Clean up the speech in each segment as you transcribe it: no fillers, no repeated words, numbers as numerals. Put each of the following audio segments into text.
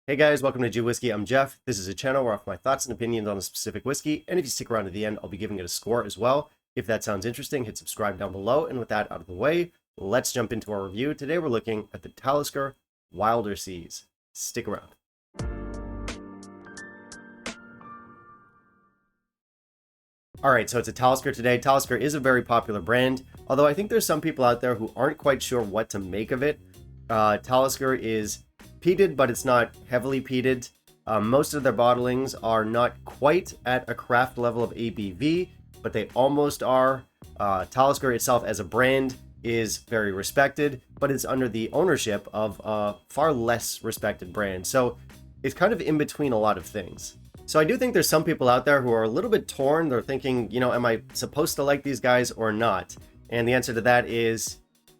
Hey guys, welcome to Whiskey. I'm Jeff. This is a channel where I offer my thoughts and opinions on a specific whiskey, and if you stick around to the end, I'll be giving it a score as well. If that sounds interesting, hit subscribe down below, and with that out of the way, let's jump into our review. Today we're looking at the Talisker Wilder Seas. Stick around. Alright, so it's a Talisker today. Talisker is a very popular brand, although I think there's some people out there who aren't quite sure what to make of it. Talisker is peated, but it's not heavily peated. Most of their bottlings are not quite at a craft level of ABV, but they almost are. Talisker itself as a brand is very respected, but it's under the ownership of a far less respected brand. So it's kind of in between a lot of things. So I do think there's some people out there who are a little bit torn. They're thinking, you know, am I supposed to like these guys or not? And the answer to that is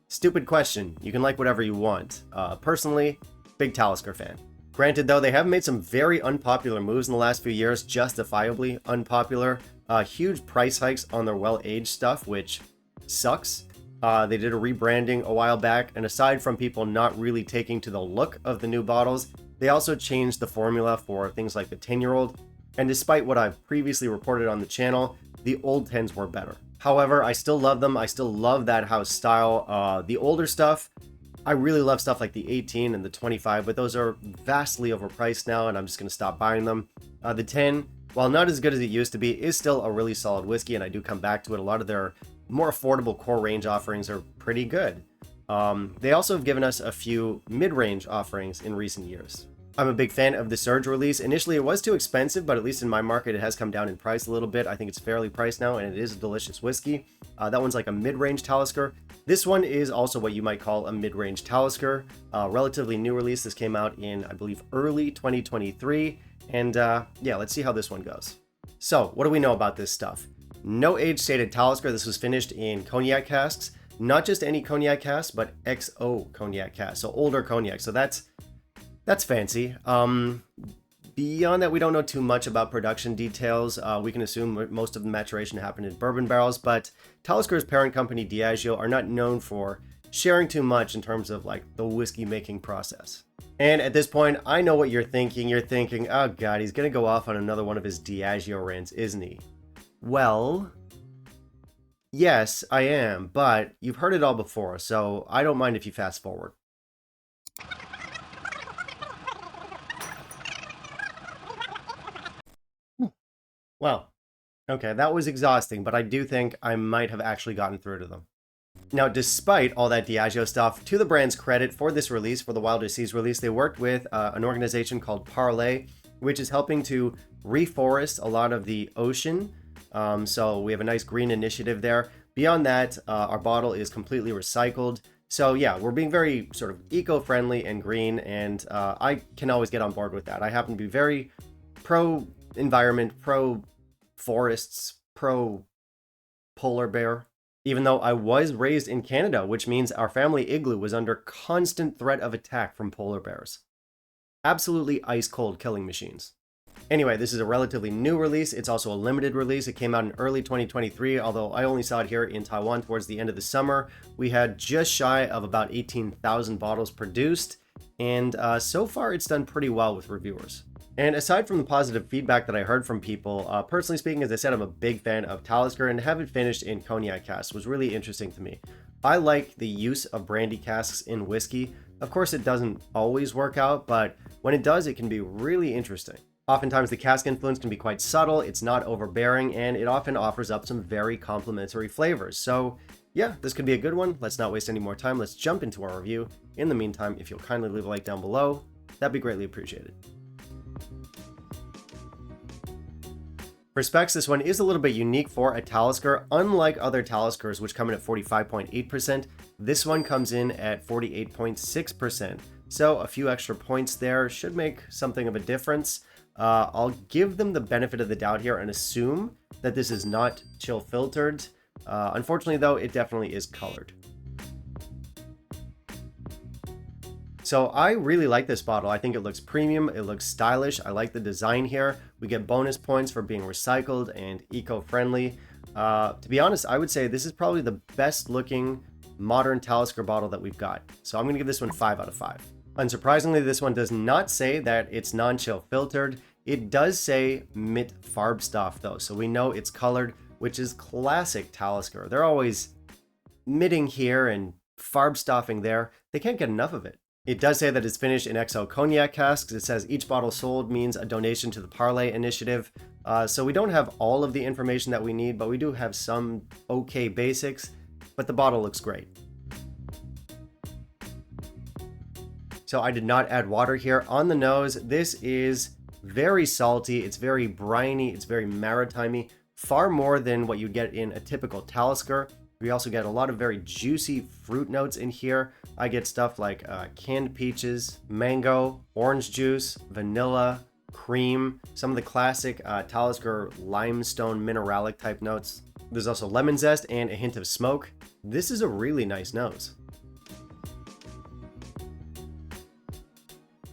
stupid question. You can like whatever you want. Personally, big Talisker fan. Granted though, they have made some very unpopular moves in the last few years, justifiably unpopular. Huge price hikes on their well-aged stuff, which sucks. They did a rebranding a while back, and aside from people not really taking to the look of the new bottles, they also changed the formula for things like the 10-year-old, and despite what I've previously reported on the channel, the old 10s were better. However, I still love them. I still love that house style. The older stuff, I really love stuff like the 18 and the 25, but those are vastly overpriced now, and I'm just going to stop buying them. The 10, while not as good as it used to be, is still a really solid whiskey, and I do come back to it. A lot of their more affordable core range offerings are pretty good. They also have given us a few mid-range offerings in recent years. I'm a big fan of the Surge release. Initially, it was too expensive, but at least in my market, it has come down in price a little bit. I think it's fairly priced now, and it is a delicious whiskey. That one's like a mid-range Talisker. This one is also what you might call a mid-range Talisker. Relatively new release. This came out in, I believe, early 2023. And yeah, let's see how this one goes. So, what do we know about this stuff? No age stated Talisker. This was finished in Cognac casks. Not just any Cognac casks, but XO Cognac casks. So older Cognac. So that's fancy. Beyond that, we don't know too much about production details. We can assume most of the maturation happened in bourbon barrels, but Talisker's parent company, Diageo, are not known for sharing too much in terms of like the whiskey making process. And at this point, I know what you're thinking. You're thinking, oh God, he's going to go off on another one of his Diageo rants, isn't he? Well, yes, I am, but you've heard it all before, so I don't mind if you fast forward. Well, okay, that was exhausting, but I do think I might have actually gotten through to them. Now, despite all that Diageo stuff, to the brand's credit for this release, for the Wilder Seas release, they worked with an organization called Parley, which is helping to reforest a lot of the ocean. So we have a nice green initiative there. Beyond that, our bottle is completely recycled. So yeah, we're being very sort of eco-friendly and green, and I can always get on board with that. I happen to be very pro-environment, pro-forests, pro-polar bear. Even though I was raised in Canada, which means our family igloo was under constant threat of attack from polar bears. Absolutely ice-cold killing machines. Anyway, this is a relatively new release. It's also a limited release. It came out in early 2023, although I only saw it here in Taiwan towards the end of the summer. We had just shy of about 18,000 bottles produced, and so far it's done pretty well with reviewers. And aside from the positive feedback that I heard from people, personally speaking, as I said, I'm a big fan of Talisker, and to have it finished in Cognac casks was really interesting to me. I like the use of brandy casks in whiskey. Of course, it doesn't always work out, but when it does, it can be really interesting. Oftentimes, the cask influence can be quite subtle, it's not overbearing, and it often offers up some very complementary flavors. So yeah, this could be a good one. Let's not waste any more time. Let's jump into our review. In the meantime, if you'll kindly leave a like down below, that'd be greatly appreciated. For specs, this one is a little bit unique for a Talisker. Unlike other Taliskers, which come in at 45.8%, this one comes in at 48.6%. So a few extra points there should make something of a difference. I'll give them the benefit of the doubt here and assume that this is not chill filtered. Unfortunately, though, it definitely is colored. So I really like this bottle. I think it looks premium, it looks stylish. I like the design here. We get bonus points for being recycled and eco-friendly. To be honest, I would say this is probably the best looking modern Talisker bottle that we've got. So I'm going to give this one 5 out of 5. Unsurprisingly, this one does not say that it's non-chill filtered. It does say mit Farbstoff though, so we know it's colored, which is classic Talisker. They're always mitting here and Farbstoffing there. They can't get enough of it. It does say that it's finished in XL Cognac casks. It says each bottle sold means a donation to the Parley initiative. So we don't have all of the information that we need, but we do have some okay basics, but the bottle looks great. So I did not add water here. On the nose, this is very salty. It's very briny. It's very maritimey, far more than what you'd get in a typical Talisker. We also get a lot of very juicy fruit notes in here. I get stuff like canned peaches, mango, orange juice, vanilla, cream, some of the classic Talisker limestone mineralic type notes. There's also lemon zest and a hint of smoke. This is a really nice nose.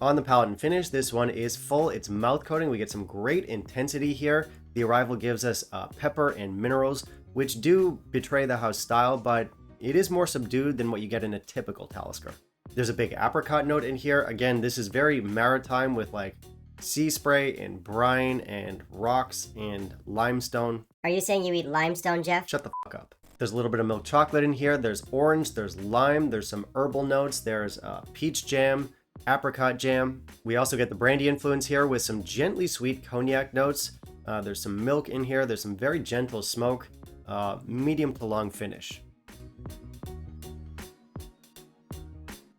On the palate and finish, this one is full. It's mouth coating. We get some great intensity here. The arrival gives us pepper and minerals, which do betray the house style, but it is more subdued than what you get in a typical Talisker. There's a big apricot note in here. Again, this is very maritime with like sea spray and brine and rocks and limestone. Are you saying you eat limestone, Jeff? Shut the fuck up. There's a little bit of milk chocolate in here. There's orange, there's lime, there's some herbal notes, there's peach jam, apricot jam. We also get the brandy influence here with some gently sweet cognac notes. There's some milk in here. There's some very gentle smoke, medium to long finish.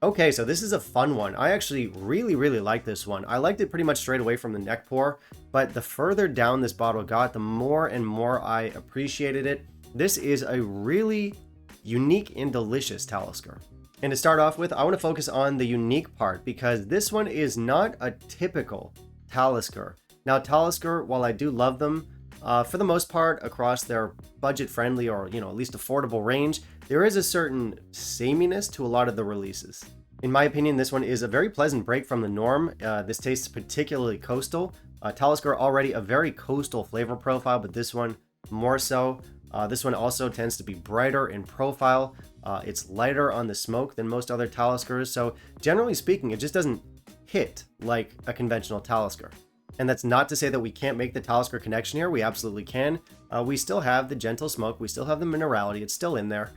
Okay, so this is a fun one. I actually really like this one. I liked it pretty much straight away from the neck pour, but the further down this bottle got, the more and more I appreciated it. This is a really unique and delicious Talisker. And to start off with, I want to focus on the unique part because this one is not a typical Talisker. Now, Talisker, while I do love them, for the most part across their budget-friendly or, at least affordable range, there is a certain sameness to a lot of the releases. In my opinion, this one is a very pleasant break from the norm. This tastes particularly coastal. Talisker already a very coastal flavor profile, but this one more so. This one also tends to be brighter in profile. It's lighter on the smoke than most other Taliskers, so generally speaking, it just doesn't hit like a conventional Talisker. And that's not to say that we can't make the Talisker connection here. We absolutely can. We still have the gentle smoke. We still have the minerality. It's still in there,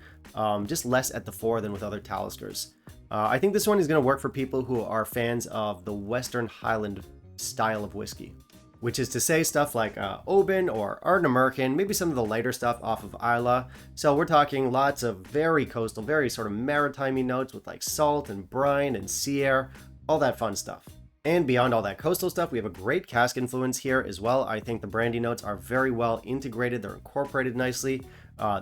just less at the fore than with other Taliskers. I think this one is going to work for people who are fans of the Western Highland style of whiskey, which is to say stuff like Oban or Ardnamurchan, maybe some of the lighter stuff off of Islay. So we're talking lots of very coastal, very sort of maritime-y notes with like salt and brine and sea air, all that fun stuff. And beyond all that coastal stuff, we have a great cask influence here as well. I think the brandy notes are very well integrated. They're incorporated nicely.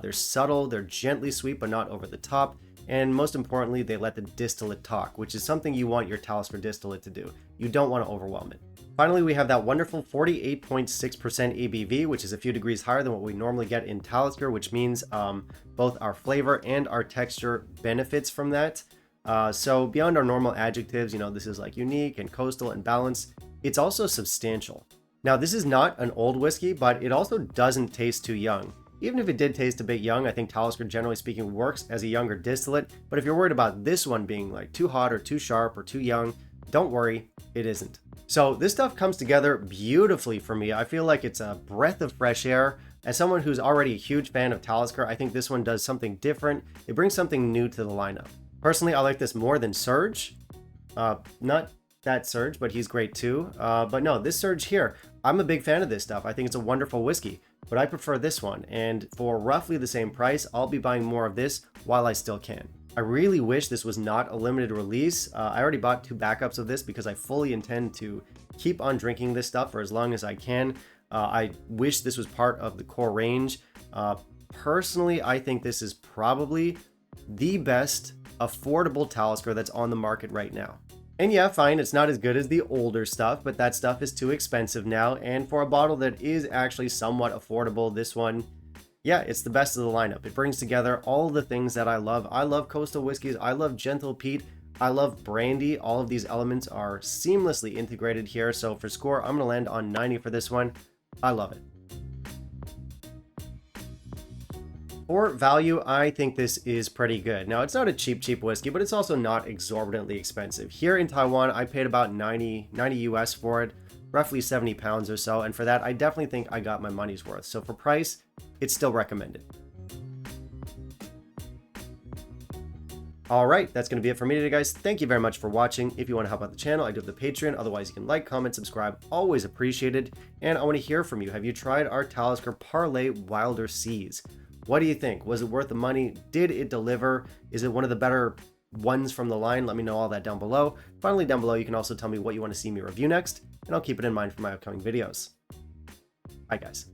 They're subtle, they're gently sweet, but not over the top. And most importantly, they let the distillate talk, which is something you want your Talisker distillate to do. You don't want to overwhelm it. Finally, we have that wonderful 48.6% ABV, which is a few degrees higher than what we normally get in Talisker, which means both our flavor and our texture benefits from that. So beyond our normal adjectives, this is like unique and coastal and balanced. It's also substantial. Now, this is not an old whiskey, but it also doesn't taste too young. Even if it did taste a bit young, I think Talisker, generally speaking, works as a younger distillate. But if you're worried about this one being like too hot or too sharp or too young, don't worry, it isn't. So this stuff comes together beautifully for me. I feel like it's a breath of fresh air. As someone who's already a huge fan of Talisker, I think this one does something different. It brings something new to the lineup. Personally, I like this more than Surge. Not that Surge, but he's great too. But no, this Surge here, I'm a big fan of this stuff. I think it's a wonderful whiskey, but I prefer this one. And for roughly the same price, I'll be buying more of this while I still can. I really wish this was not a limited release. I already bought 2 backups of this because I fully intend to keep on drinking this stuff for as long as I can. I wish this was part of the core range. Personally, I think this is probably the best affordable Talisker that's on the market right now. And yeah, fine, it's not as good as the older stuff, but that stuff is too expensive now. And for a bottle that is actually somewhat affordable, this one, yeah, it's the best of the lineup. It brings together all the things that I love. I love coastal whiskeys. I love gentle peat. I love brandy. All of these elements are seamlessly integrated here. So for score, I'm going to land on 90 for this one. I love it. For value, I think this is pretty good. Now, it's not a cheap whiskey, but it's also not exorbitantly expensive. Here in Taiwan, I paid about 90 US for it, roughly 70 pounds or so, and for that, I definitely think I got my money's worth. So for price, it's still recommended. All right, that's going to be it for me today, guys. Thank you very much for watching. If you want to help out the channel, I do have the Patreon. Otherwise, you can like, comment, subscribe. Always appreciated. And I want to hear from you. Have you tried our Talisker Parley Wilder Seas? What do you think? Was it worth the money? Did it deliver? Is it one of the better ones from the line? Let me know all that down below. Finally, down below, you can also tell me what you want to see me review next, and I'll keep it in mind for my upcoming videos. Bye, guys.